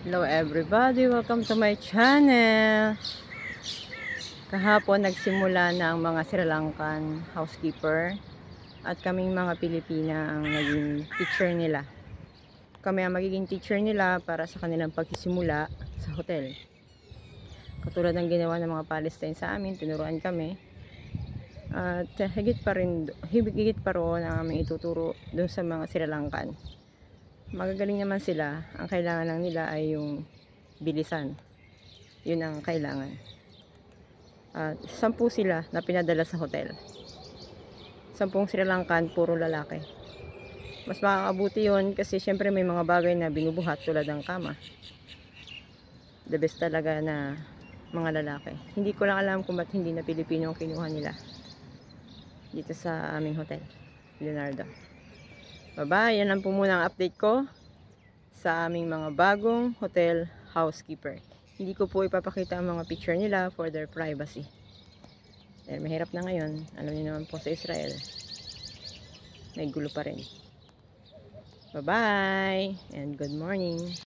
Hello everybody, welcome to my channel. Kahapon nagsimula na ang mga Sri Lankan housekeeper at kaming mga Pilipina ang naging teacher nila. Kami ang magiging teacher nila para sa kanilang pagsisimula sa hotel. Katulad ng ginawa ng mga Palestine sa amin, tinuruan kami. At higit pa roon ang aming ituturo dun sa mga Sri Lankan. Magagaling naman sila. Ang kailangan lang nila ay yung bilisan. Yun ang kailangan. At 10 sila na pinadala sa hotel. 10 Sri Lankan, puro lalaki. Mas makakabuti yun kasi syempre may mga bagay na binubuhat tulad ng kama. The best talaga na mga lalaki. Hindi ko lang alam kung ba't hindi na Pilipino ang kinuha nila dito sa aming hotel, Leonardo. Bye-bye, yan lang po muna ang update ko sa aming mga bagong hotel housekeeper. Hindi ko po ipapakita ang mga picture nila for their privacy. Dahil mahirap na ngayon, alam niyo naman po sa Israel, may gulo pa rin. Bye-bye and good morning.